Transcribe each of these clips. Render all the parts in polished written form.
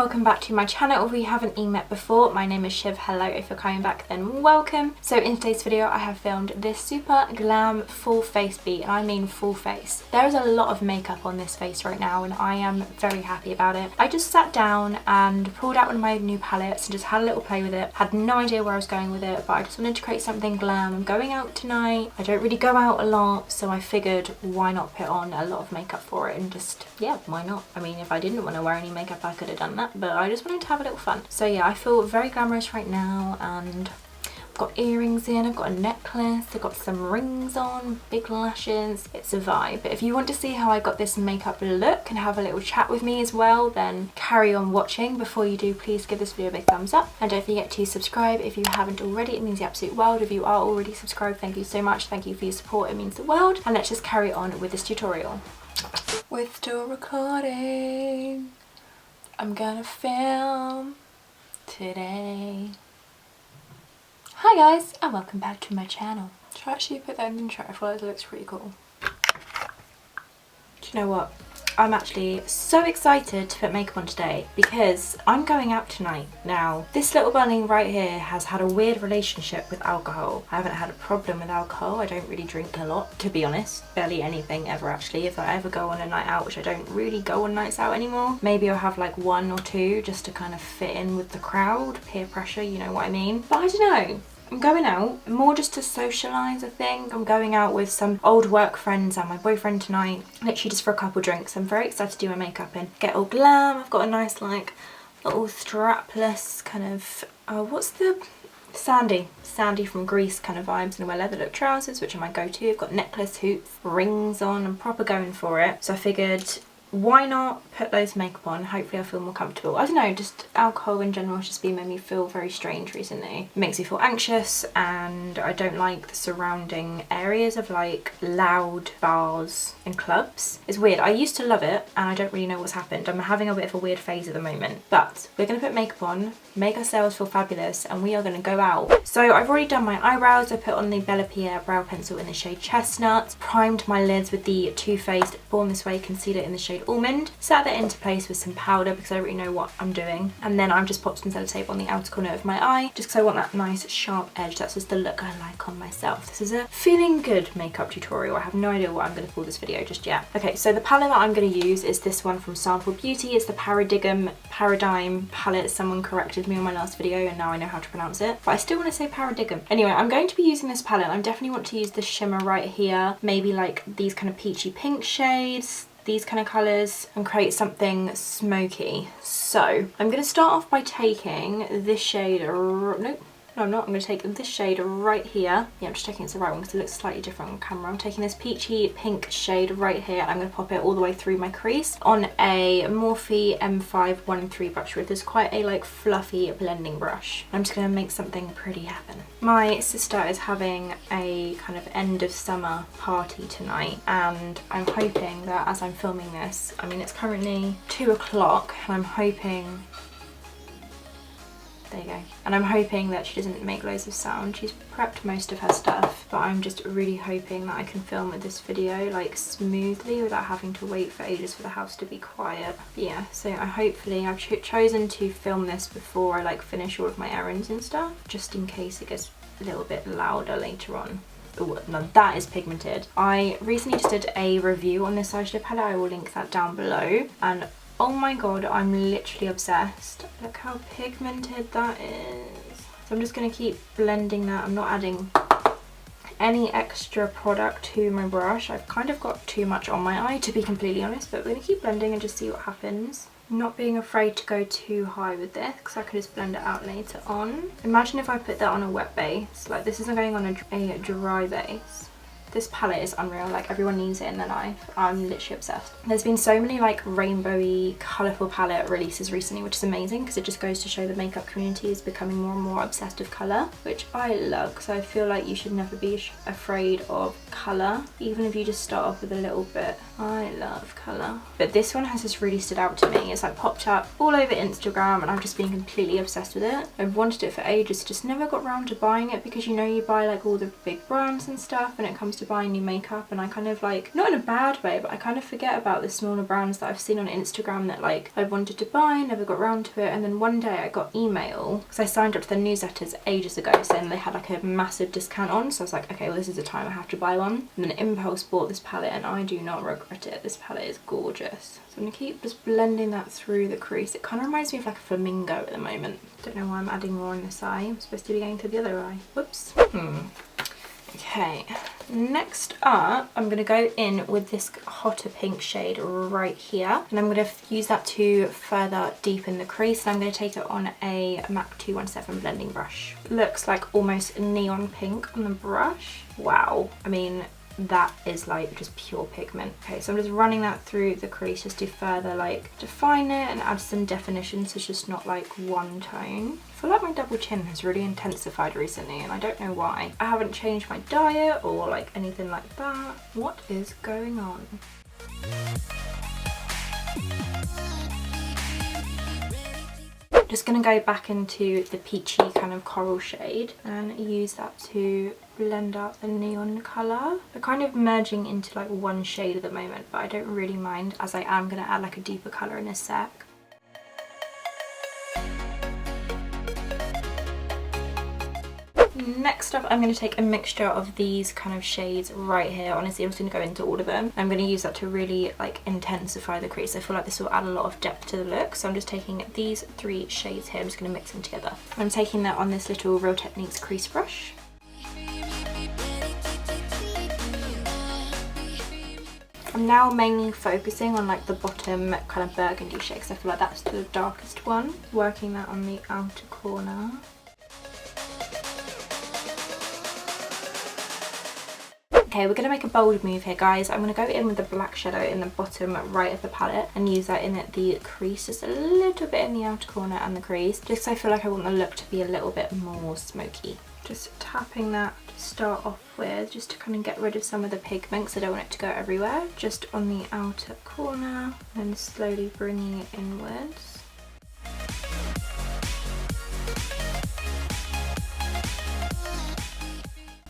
welcome back to my channel. If we haven't met before, my name is Shiv. Hello, if you're coming back then welcome. So in today's video I have filmed this super glam full face beat, and I mean full face. There is a lot of makeup on this face right now and I am very happy about it. I just sat down and pulled out one of my new palettes and just had a little play with it. Had no idea where I was going with it, but I just wanted to create something glam. I'm going out tonight. I don't really go out a lot, so I figured why not put on a lot of makeup for it and just, yeah, why not? I mean, if I didn't want to wear any makeup I could have done that, but I just wanted to have a little fun. So yeah, I feel very glamorous right now, and I've got earrings in, I've got a necklace, I've got some rings on, big lashes. It's a vibe. But if you want to see how I got this makeup look and have a little chat with me as well, then carry on watching. Before you do, please give this video a big thumbs up and don't forget to subscribe if you haven't already. It means the absolute world. If you are already subscribed, thank you so much. Thank you for your support, it means the world. And let's just carry on with this tutorial. We're still recording. I'm gonna film today. Hi guys, and welcome back to my channel. Should I actually put that in the intro? I feel like it looks pretty cool. Do you know what? I'm actually so excited to put makeup on today because I'm going out tonight. Now, this little bunny right here has had a weird relationship with alcohol. I haven't had a problem with alcohol. I don't really drink a lot, to be honest. Barely anything ever, actually. If I ever go on a night out, which I don't really go on nights out anymore, maybe I'll have like one or two just to kind of fit in with the crowd. Peer pressure, you know what I mean? But I don't know. I'm going out more just to socialise, I think. I'm going out with some old work friends and my boyfriend tonight, literally just for a couple drinks. I'm very excited to do my makeup and get all glam. I've got a nice like little strapless kind of, what's the, Sandy from Greece kind of vibes, and wear leather look trousers, which are my go-to. I've got necklace, hoops, rings on. I'm proper going for it. So I figured, why not put loads of makeup on? Hopefully I feel more comfortable. I don't know, just alcohol in general has just been made me feel very strange recently. It makes me feel anxious, and I don't like the surrounding areas of like loud bars and clubs. It's weird. I used to love it and I don't really know what's happened. I'm having a bit of a weird phase at the moment, but we're gonna put makeup on, make ourselves feel fabulous, and we are gonna go out. So I've already done my eyebrows. I put on the Bella Pierre brow pencil in the shade Chestnut, primed my lids with the Too Faced Born This Way concealer in the shade Almond, sat that into place with some powder because I don't really know what I'm doing, and then I've just popped some sellotape on the outer corner of my eye just because I want that nice sharp edge. That's just the look I like on myself. This is a feeling good makeup tutorial. I have no idea what I'm going to call this video just yet. Okay, so the palette that I'm going to use is this one from Sample Beauty. It's the Paradigm palette. Someone corrected me on my last video and now I know how to pronounce it, but I still want to say Paradigm. Anyway, I'm going to be using this palette. I definitely want to use the shimmer right here, maybe like these kind of peachy pink shades, these kind of colours, and create something smoky. So I'm going to start off by taking this shade, nope, no I'm not, I'm going to take this shade right here. Yeah, I'm just checking it's the right one because it looks slightly different on camera. I'm taking this peachy pink shade right here and I'm going to pop it all the way through my crease on a Morphe M513 brush with this quite a like fluffy blending brush. I'm just going to make something pretty happen. My sister is having a kind of end of summer party tonight, and I'm hoping that as I'm filming this, I mean it's currently 2 o'clock, and I'm hoping, there you go, and I'm hoping that she doesn't make loads of sound. She's prepped most of her stuff, but I'm just really hoping that I can film this video like smoothly without having to wait for ages for the house to be quiet. But yeah, so I've chosen to film this before I like finish all of my errands and stuff, just in case it gets a little bit louder later on. Oh, now that is pigmented. I recently just did a review on this eyeshadow palette. I will link that down below, and oh my god, I'm literally obsessed. Look how pigmented that is. So I'm just going to keep blending that. I'm not adding any extra product to my brush. I've kind of got too much on my eye, to be completely honest, but we're going to keep blending and just see what happens. Not being afraid to go too high with this because I could just blend it out later on. Imagine if I put that on a wet base. Like, this isn't going on a dry base. This palette is unreal. Like, everyone needs it in their life. I'm literally obsessed. There's been so many like rainbowy, colourful palette releases recently, which is amazing because it just goes to show the makeup community is becoming more and more obsessed with colour, which I love because I feel like you should never be afraid of colour, even if you just start off with a little bit. I love colour. But this one has just really stood out to me. It's like popped up all over Instagram and I've just been completely obsessed with it. I've wanted it for ages, just never got around to buying it because you know you buy like all the big brands and stuff, when it comes to buy new makeup and I kind of like, not in a bad way, but I kind of forget about the smaller brands that I've seen on Instagram that like I wanted to buy, never got around to it, and then one day I got email because I signed up to the newsletters ages ago saying they had like a massive discount on, so I was like, okay, well this is the time I have to buy one. And then impulse bought this palette and I do not regret it. This palette is gorgeous. So I'm going to keep just blending that through the crease. It kind of reminds me of like a flamingo at the moment. Don't know why I'm adding more on this eye. I'm supposed to be going to the other eye. Whoops. Okay, next up I'm going to go in with this hotter pink shade right here, and I'm going to use that to further deepen the crease, and I'm going to take it on a MAC 217 blending brush. Looks like almost neon pink on the brush. Wow, I mean that is like just pure pigment. Okay, so I'm just running that through the crease just to further like define it and add some definition so it's just not like one tone. I feel like my double chin has really intensified recently and I don't know why. I haven't changed my diet or like anything like that. What is going on? Just going to go back into the peachy kind of coral shade and use that to blend out the neon colour. They're kind of merging into like one shade at the moment, but I don't really mind as I am going to add like a deeper colour in a sec. Next up, I'm going to take a mixture of these kind of shades right here. Honestly, I'm just going to go into all of them. I'm going to use that to really like intensify the crease. I feel like this will add a lot of depth to the look. So I'm just taking these 3 shades here. I'm just going to mix them together. I'm taking that on this little Real Techniques crease brush. I'm now mainly focusing on like the bottom kind of burgundy shade because I feel like that's the darkest one. Working that on the outer corner. Okay, we're going to make a bold move here, guys. I'm going to go in with the black shadow in the bottom right of the palette and use that in the crease, just a little bit in the outer corner and the crease, just because I feel like I want the look to be a little bit more smoky. Just tapping that to start off with, just to kind of get rid of some of the pigment because I don't want it to go everywhere. Just on the outer corner and slowly bringing it inwards.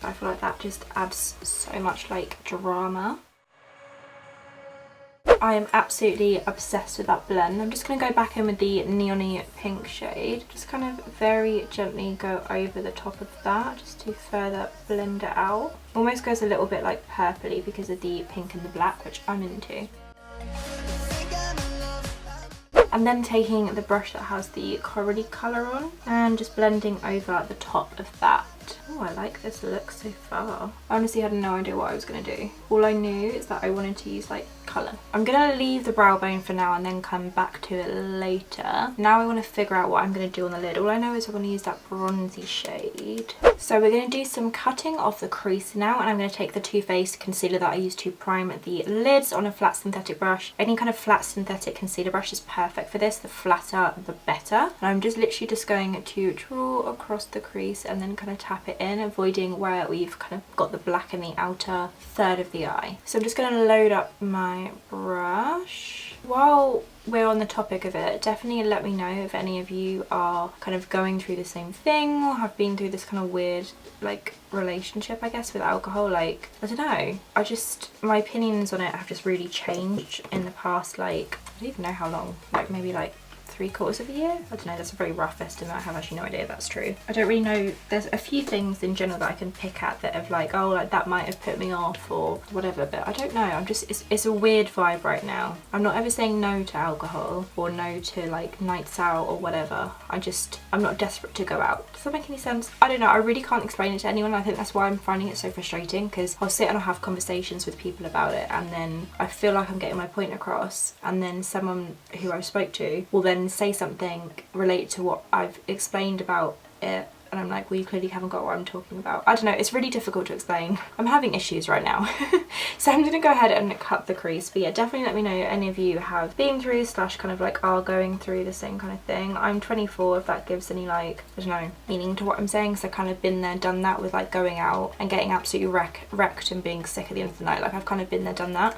I feel like that just adds so much like drama. I am absolutely obsessed with that blend. I'm just going to go back in with the neony pink shade. Just kind of very gently go over the top of that just to further blend it out. Almost goes a little bit like purpley because of the pink and the black, which I'm into. And then taking the brush that has the Karity colour on and just blending over the top of that. Oh, I like this look so far. I honestly had no idea what I was going to do. All I knew is that I wanted to use like colour. I'm going to leave the brow bone for now and then come back to it later. Now I want to figure out what I'm going to do on the lid. All I know is I'm going to use that bronzy shade. So we're going to do some cutting off the crease now, and I'm going to take the Too Faced concealer that I used to prime the lids on a flat synthetic brush. Any kind of flat synthetic concealer brush is perfect for this. The flatter the better. And I'm just literally just going to draw across the crease and then kind of tap it in, avoiding where we've kind of got the black in the outer third of the eye. So I'm just going to load up my brush. While we're on the topic of it, definitely let me know if any of you are kind of going through the same thing or have been through this kind of weird like relationship, I guess, with alcohol. Like, I don't know, my opinions on it have just really changed in the past, like, I don't even know how long, like maybe like 3/4 of a year? I don't know, that's a very rough estimate. I have actually no idea if that's true. I don't really know. There's a few things in general that I can pick at that have like, oh, like that might have put me off or whatever, but I don't know. I'm just, it's a weird vibe right now. I'm not ever saying no to alcohol or no to like nights out or whatever. I'm not desperate to go out. Does that make any sense? I don't know. I really can't explain it to anyone. I think that's why I'm finding it so frustrating, because I'll sit and I'll have conversations with people about it and then I feel like I'm getting my point across, and then someone who I spoke to will then say something related to what I've explained about it, and I'm like, well, you clearly haven't got what I'm talking about. I don't know, it's really difficult to explain. I'm having issues right now. So I'm gonna go ahead and cut the crease. But yeah, definitely let me know if any of you have been through / kind of like are going through the same kind of thing. I'm 24, if that gives any like, I don't know, meaning to what I'm saying. So I've kind of been there, done that with like going out and getting absolutely wrecked and being sick at the end of the night. Like, I've kind of been there, done that.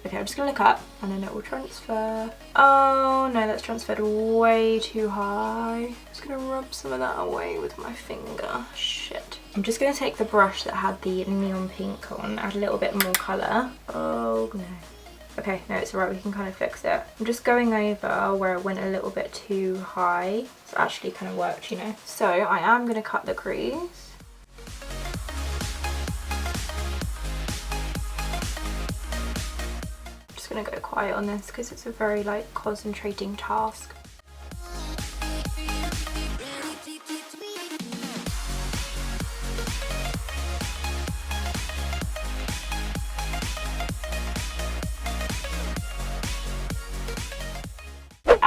Okay, I'm just gonna look up and then it will transfer. Oh no, that's transferred way too high. I'm just gonna rub some of that away with my finger. Shit. I'm just gonna take the brush that had the neon pink on, add a little bit more colour. Oh no. Okay, no, it's alright, we can kind of fix it. I'm just going over where it went a little bit too high. It's actually kind of worked, you know. So I am going to cut the crease. I'm just going to go quiet on this because it's a very like concentrating task.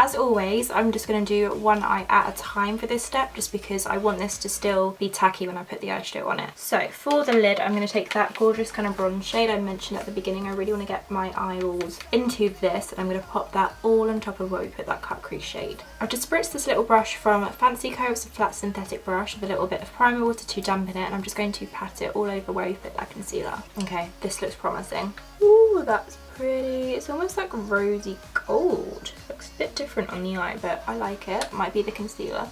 As always, I'm just going to do one eye at a time for this step just because I want this to still be tacky when I put the eyeshadow on it. So for the lid, I'm going to take that gorgeous kind of bronze shade I mentioned at the beginning. I really want to get my eyeballs into this, and I'm going to pop that all on top of where we put that cut crease shade. I've just spritzed this little brush from Fancy Co. It's a flat synthetic brush with a little bit of primer water to dampen it, and I'm just going to pat it all over where we put that concealer. Okay, this looks promising. Ooh, that's pretty. It's almost like rosy gold. Looks a bit different on the eye, but I like it. Might be the concealer.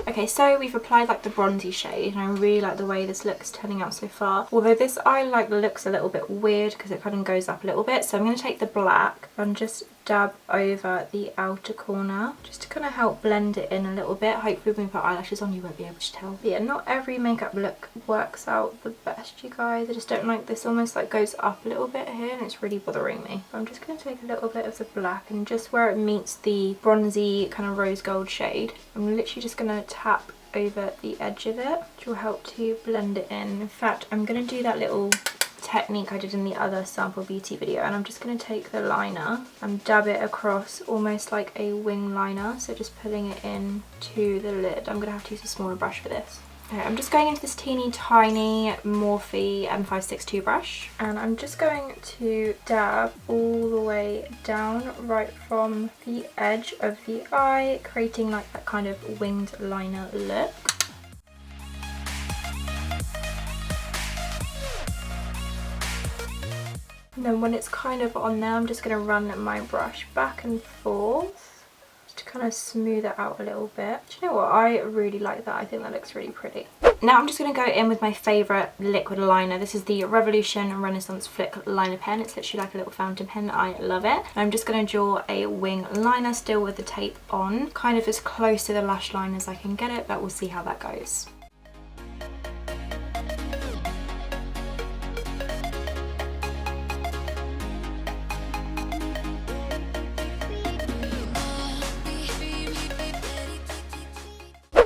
Okay, so we've applied like the bronzy shade, and I really like the way this looks turning out so far. Although this eye like looks a little bit weird because it kind of goes up a little bit. So I'm going to take the black and just dab over the outer corner just to kind of help blend it in a little bit. Hopefully when we put eyelashes on you won't be able to tell. But yeah, not every makeup look works out the best, you guys. I just don't like this almost like goes up a little bit here and it's really bothering me. But I'm just going to take a little bit of the black and just where it meets the bronzy kind of rose gold shade, I'm literally just going to tap over the edge of it, which will help to blend it in. In fact, I'm going to do that little technique I did in the other sample beauty video, and I'm just going to take the liner and dab it across almost like a wing liner, so just pulling it in to the lid. I'm going to have to use a smaller brush for this. Okay, I'm just going into this teeny tiny Morphe M562 brush, and I'm just going to dab all the way down right from the edge of the eye, creating like that kind of winged liner look. And then when it's kind of on there, I'm just going to run my brush back and forth just to kind of smooth it out a little bit. Do you know what? I really like that. I think that looks really pretty. Now I'm just going to go in with my favourite liquid liner. This is the Revolution Renaissance Flick Liner Pen. It's literally like a little fountain pen. I love it. And I'm just going to draw a wing liner still with the tape on, kind of as close to the lash line as I can get it, but we'll see how that goes.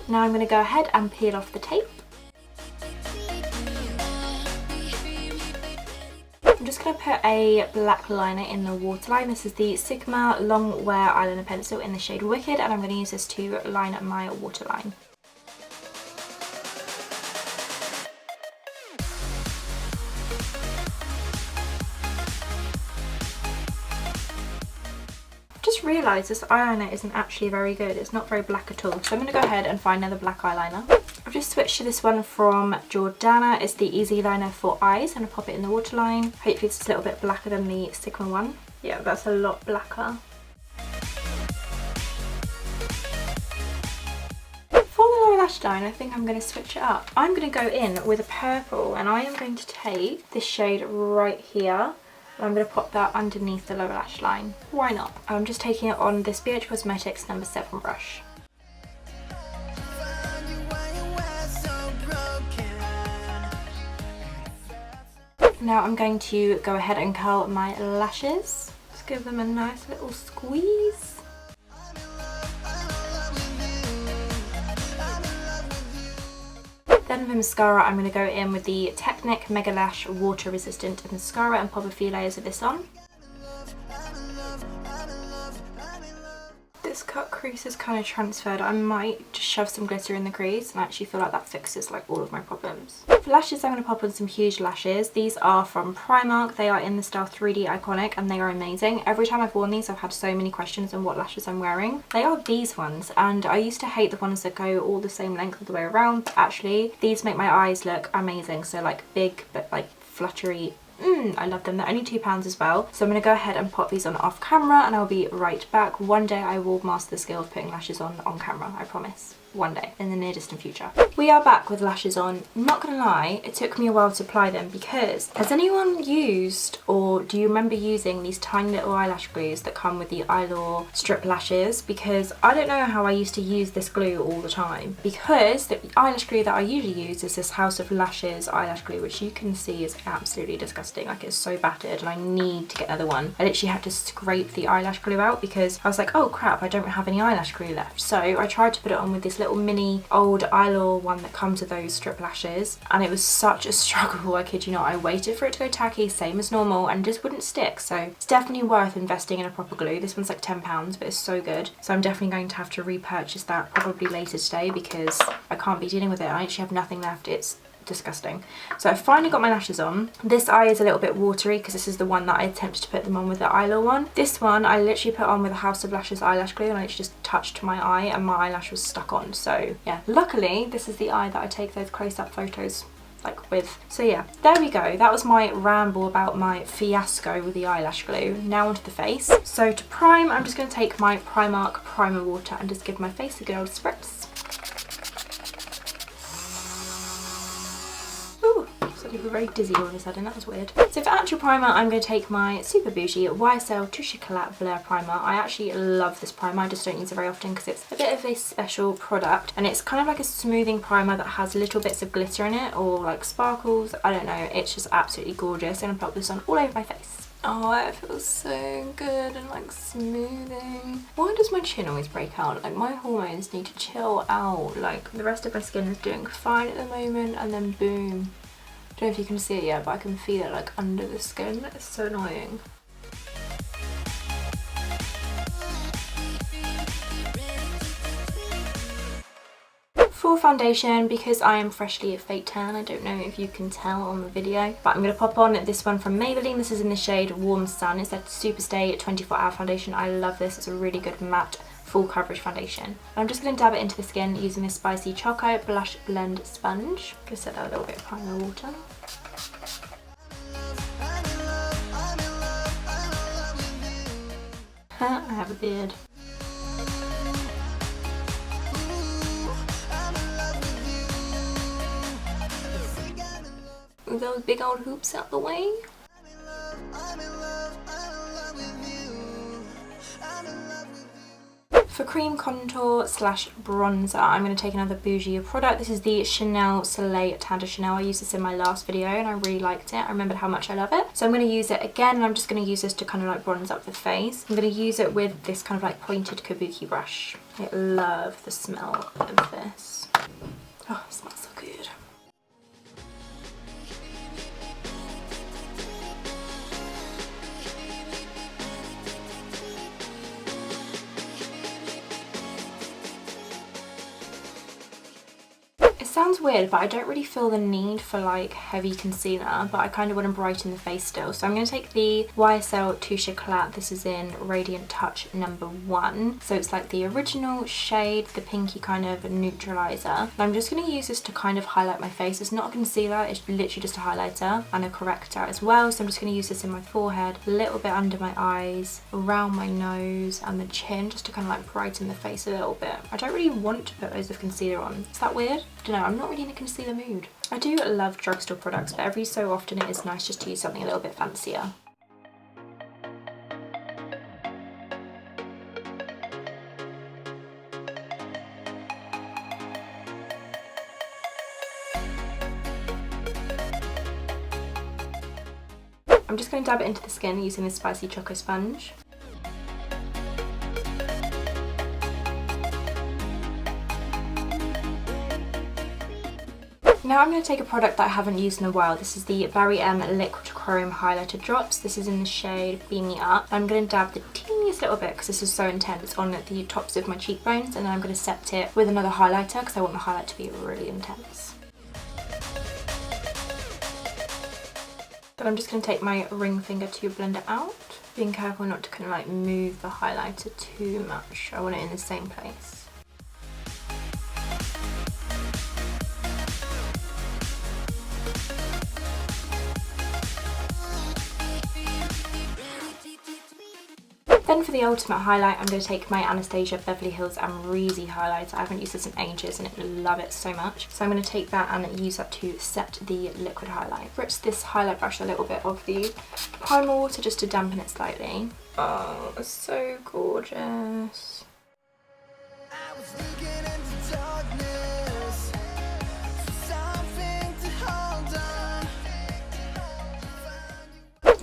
Now I'm going to go ahead and peel off the tape. I'm just going to put a black liner in the waterline. This is the Sigma Long Wear Eyeliner Pencil in the shade Wicked, and I'm going to use this to line my waterline. Just realised this eyeliner isn't actually very good. It's not very black at all, so I'm going to go ahead and find another black eyeliner. I've just switched to this one from Jordana. It's the Easy Liner for Eyes, and I'll pop it in the waterline. Hopefully it's a little bit blacker than the Sigma one. Yeah, that's a lot blacker. For the lower lash line, I think I'm going to switch it up. I'm going to go in with a purple, and I am going to take this shade right here. I'm going to pop that underneath the lower lash line. Why not? I'm just taking it on this BH Cosmetics No. 7 brush. Now I'm going to go ahead and curl my lashes. Just give them a nice little squeeze. Then for mascara, I'm going to go in with the Technic Mega Lash Water Resistant Mascara and pop a few layers of this on. This this cut crease has kind of transferred. I might just shove some glitter in the crease and I actually feel like that fixes like all of my problems. For lashes, I'm going to pop on some huge lashes. These are from Primark. They are in the style 3D Iconic and they are amazing. Every time I've worn these, I've had so many questions on what lashes I'm wearing. They are these ones, and I used to hate the ones that go all the same length all the way around. Actually, these make my eyes look amazing. So like big but like fluttery. I love them. They're only £2 as well. So I'm going to go ahead and pop these on off camera and I'll be right back. One day I will master the skill of putting lashes on camera, I promise. One day in the near distant future. We are back with lashes on. Not gonna lie, it took me a while to apply them because has anyone used, or do you remember using these tiny little eyelash glues that come with the ALOT strip lashes? Because I don't know how I used to use this glue all the time, because the eyelash glue that I usually use is this House of Lashes eyelash glue, which you can see is absolutely disgusting. Like, it's so battered and I need to get another one. I literally had to scrape the eyelash glue out because I was like, oh crap, I don't have any eyelash glue left. So I tried to put it on with this little mini old ALOT one that comes with those strip lashes, and it was such a struggle. I kid you not. I waited for it to go tacky, same as normal, and just wouldn't stick. So it's definitely worth investing in a proper glue. This one's like £10, but it's so good. So I'm definitely going to have to repurchase that probably later today because I can't be dealing with it. I actually have nothing left. It's disgusting. So I finally got my lashes on. This eye is a little bit watery because this is the one that I attempted to put them on with the ALOT one. This one I literally put on with a House of Lashes eyelash glue and I literally just touched my eye and my eyelash was stuck on. So yeah, luckily this is the eye that I take those close-up photos like with. So yeah, there we go. That was my ramble about my fiasco with the eyelash glue. Now onto the face. So to prime, I'm just going to take my Primark primer water and just give my face a good old spritz. I feel very dizzy all of a sudden, that was weird. So for actual primer, I'm going to take my super bougie YSL CHIT-CHAT Blur primer. I actually love this primer, I just don't use it very often because it's a bit of a special product and it's kind of like a smoothing primer that has little bits of glitter in it or like sparkles. I don't know, it's just absolutely gorgeous. I'm going to pop this on all over my face. Oh, it feels so good and like smoothing. Why does my chin always break out? Like, my hormones need to chill out. Like, the rest of my skin is doing fine at the moment and then boom. I don't know if you can see it yet, but I can feel it like under the skin. It's so annoying. For foundation, because I am freshly a fake tan, I don't know if you can tell on the video, but I'm going to pop on this one from Maybelline. This is in the shade Warm Sun. It's a Superstay 24-hour foundation. I love this. It's a really good matte full coverage foundation. And I'm just going to dab it into the skin using this Spicy Choco Blush Blend Sponge. I'm going to set that a little bit of primer water. I have a beard. With those big old hoops out the way. For cream contour slash bronzer, I'm going to take another bougie product. This is the Chanel Soleil Tan de Chanel. I used this in my last video and I really liked it. I remembered how much I love it. So I'm going to use it again and I'm just going to use this to kind of like bronze up the face. I'm going to use it with this kind of like pointed kabuki brush. I love the smell of this. Oh, it smells so good. Sounds weird, but I don't really feel the need for like heavy concealer, but I kind of want to brighten the face still. So I'm going to take the YSL CHIT-CHAT. This is in Radiant Touch number 1. So it's like the original shade, the pinky kind of neutralizer. And I'm just going to use this to kind of highlight my face. It's not a concealer, it's literally just a highlighter and a corrector as well. So I'm just going to use this in my forehead, a little bit under my eyes, around my nose and the chin, just to kind of like brighten the face a little bit. I don't really want to put loads of concealer on. Is that weird? I don't know, I'm not really in a concealer mood. I do love drugstore products, but every so often it is nice just to use something a little bit fancier. I'm just going to dab it into the skin using this Spicy Choco sponge. Now I'm going to take a product that I haven't used in a while. This is the Barry M Liquid Chrome Highlighter Drops. This is in the shade Beam Me Up. I'm going to dab the teeniest this little bit, because this is so intense, on the tops of my cheekbones, and then I'm going to set it with another highlighter because I want the highlight to be really intense. But I'm just going to take my ring finger to blend it out, being careful not to kind of like move the highlighter too much. I want it in the same place. Then for the ultimate highlight, I'm going to take my Anastasia Beverly Hills Amrezy highlighter. I haven't used this in ages and I love it so much. So I'm going to take that and use that to set the liquid highlight. Spritz this highlight brush a little bit of the primer water just to dampen it slightly. Oh, it's so gorgeous.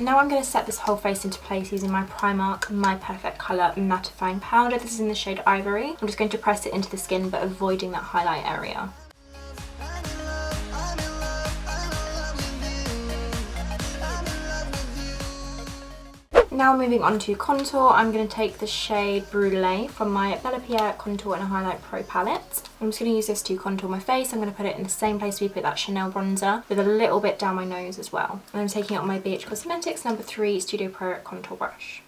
Now I'm going to set this whole face into place using my Primark My Perfect Colour Mattifying Powder. This is in the shade Ivory. I'm just going to press it into the skin but avoiding that highlight area. Now moving on to contour, I'm going to take the shade Brûlée from my Bella Pierre Contour and Highlight Pro palette. I'm just going to use this to contour my face. I'm going to put it in the same place we put that Chanel bronzer, with a little bit down my nose as well. And I'm taking it on my BH Cosmetics No. 3 Studio Pro contour brush.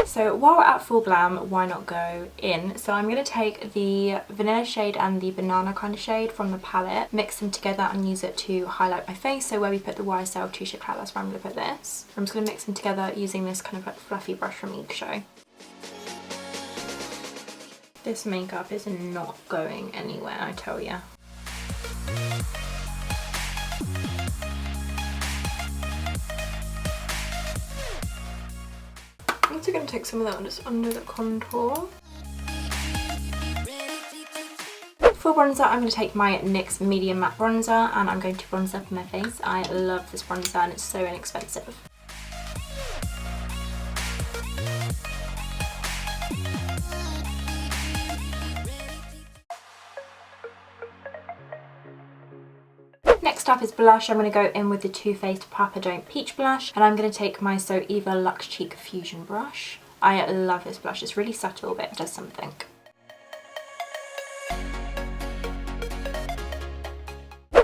So while we're at full glam, why not go in? So I'm going to take the vanilla shade and the banana kind of shade from the palette, mix them together and use it to highlight my face. So where we put the YSL 2 Shade palette, that's where I'm going to put this. I'm just going to mix them together using this kind of like fluffy brush from Eek Show. This makeup is not going anywhere, I tell ya. I'm also going to take some of that just under the contour. For bronzer, I'm going to take my NYX Medium Matte Bronzer and I'm going to bronze up my face. I love this bronzer and it's so inexpensive. Next up is blush. I'm going to go in with the Too Faced Papa Don't Peach Blush and I'm going to take my So Eva Luxe Cheek Fusion Brush. I love this blush. It's really subtle but it does something.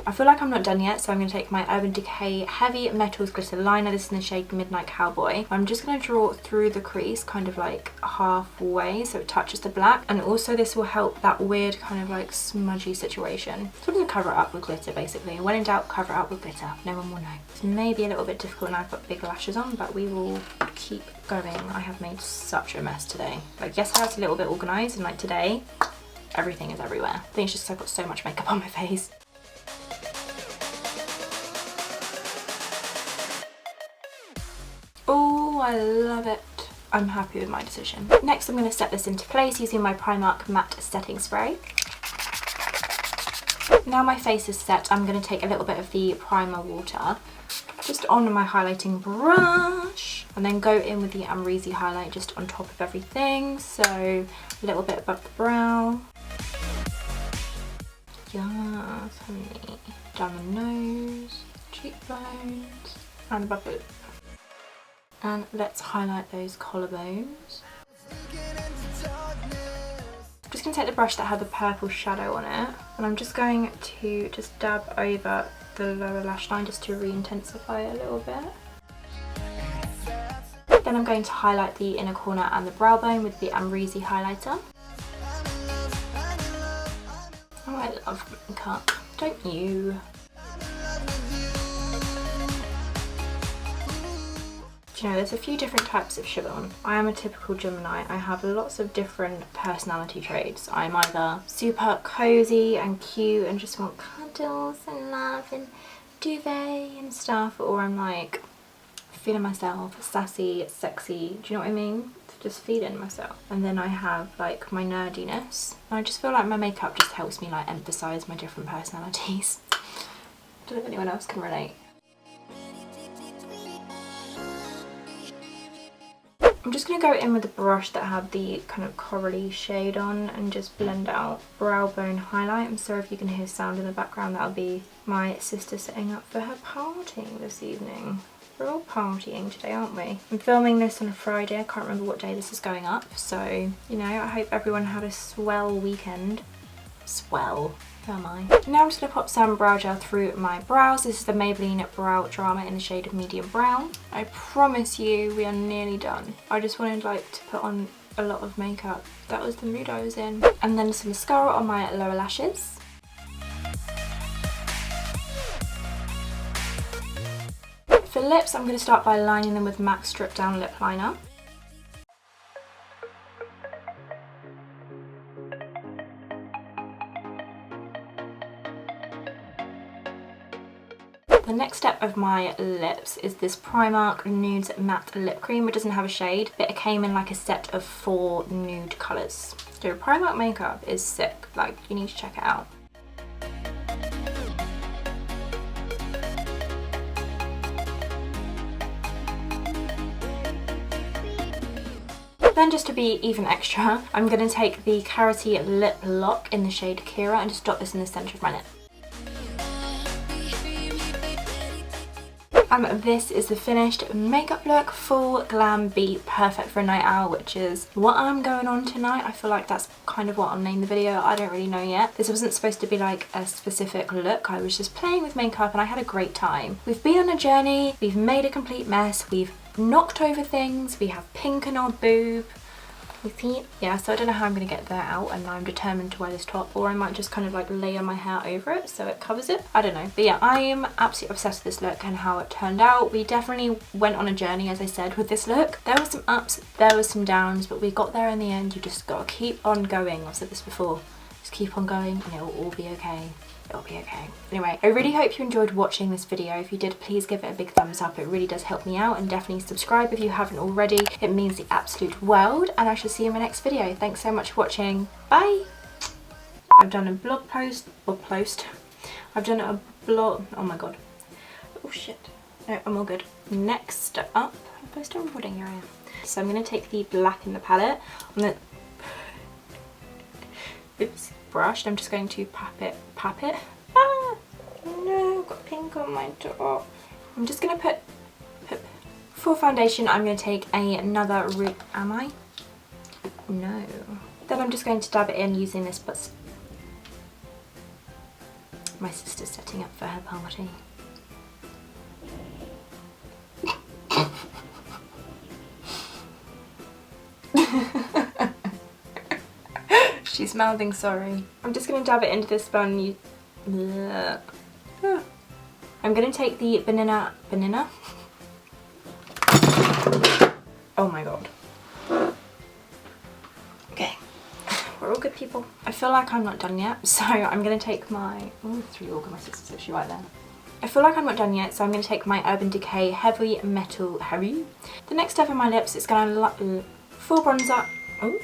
I feel like I'm not done yet, so I'm going to take my Urban Decay Heavy Metals Glitter Liner. This is in the shade Midnight Cowboy. I'm just going to draw through the crease, kind of like halfway, so it touches the black. And also this will help that weird kind of like smudgy situation. Sort of cover it up with glitter, basically. When in doubt, cover it up with glitter. No one will know. It's maybe a little bit difficult now I've got big lashes on, but we will keep going. I have made such a mess today. Like yesterday I was a little bit organised, and like today, everything is everywhere. I think it's just because I've got so much makeup on my face. Oh, I love it. I'm happy with my decision. Next, I'm going to set this into place using my Primark Matte Setting Spray. Now my face is set, I'm going to take a little bit of the primer water just on my highlighting brush and then go in with the Amrezy highlight just on top of everything. So a little bit above the brow. Yes, honey. Down the nose, cheekbones, and above it. And let's highlight those collarbones. I'm just going to take the brush that had the purple shadow on it and I'm just going to just dab over the lower lash line just to re-intensify it a little bit. Then I'm going to highlight the inner corner and the brow bone with the Amrezy highlighter. Oh, I love makeup, don't you? You know, there's a few different types of Chivon. I am a typical Gemini. I have lots of different personality traits. I'm either super cozy and cute and just want cuddles and love and duvet and stuff, or I'm like feeling myself, sassy, sexy, do you know what I mean? Just feeling myself. And then I have like my nerdiness. And I just feel like my makeup just helps me like emphasize my different personalities. I don't know if anyone else can relate. I'm just going to go in with a brush that had the kind of corally shade on and just blend out brow bone highlight. I'm sorry if you can hear sound in the background. That'll be my sister setting up for her party this evening. We're all partying today, aren't we? I'm filming this on a Friday. I can't remember what day this is going up. So, you know, I hope everyone had a swell weekend. Swell. Who am I? Now I'm just going to pop some brow gel through my brows. This is the Maybelline Brow Drama in the shade of medium brown. I promise you we are nearly done. I just wanted like to put on a lot of makeup. That was the mood I was in. And then some mascara on my lower lashes. For lips, I'm going to start by lining them with MAC Stripdown Lipliner. The next step of my lips is this Primark Nudes Matte Lip Cream. It doesn't have a shade, but it came in like a set of 4 nude colours. So Primark makeup is sick, like you need to check it out. Then just to be even extra, I'm going to take the Karity Liplock in the shade Keira and just dot this in the centre of my lip. This is the finished makeup look, full glam beat, perfect for a night out, which is what I'm going on tonight. I feel like that's kind of what I'll name the video. I don't really know yet. This wasn't supposed to be like a specific look. I was just playing with makeup and I had a great time. We've been on a journey, we've made a complete mess, we've knocked over things, we have pink in our boob. You see? Yeah, so I don't know how I'm going to get that out, and I'm determined to wear this top, or I might just kind of like layer my hair over it so it covers it. I don't know. But yeah, I am absolutely obsessed with this look and how it turned out. We definitely went on a journey, as I said, with this look. There were some ups, there were some downs, but we got there in the end. You just got to keep on going. I've said this before. Just keep on going and it'll all be okay. It'll be okay. Anyway, I really hope you enjoyed watching this video. If you did, please give it a big thumbs up. It really does help me out, and definitely subscribe if you haven't already. It means the absolute world, and I shall see you in my next video. Thanks so much for watching. Bye! I've done a blog post. I've done a blog. Oh my god. Oh shit. No, I'm all good. Next up, I'm supposed to recording here I am. So I'm going to take the black in the palette on the brush, and I'm just going to pap it. Ah, no, I've got pink on my top. I'm just going to put for foundation. I'm going to take another am I? No. Then I'm just going to dab it in using this, but my sister's setting up for her party. She's mouthing sorry. I'm just going to dab it into this bun. I'm going to take the banana. Oh my god. Okay, we're all good people. I feel like I'm not done yet, so I'm going to take my... Oh, 3 organ, my sister's actually right there. I feel like I'm not done yet, so I'm going to take my Urban Decay Heavy Metal. The next step on my lips is going to... full bronzer. Oh.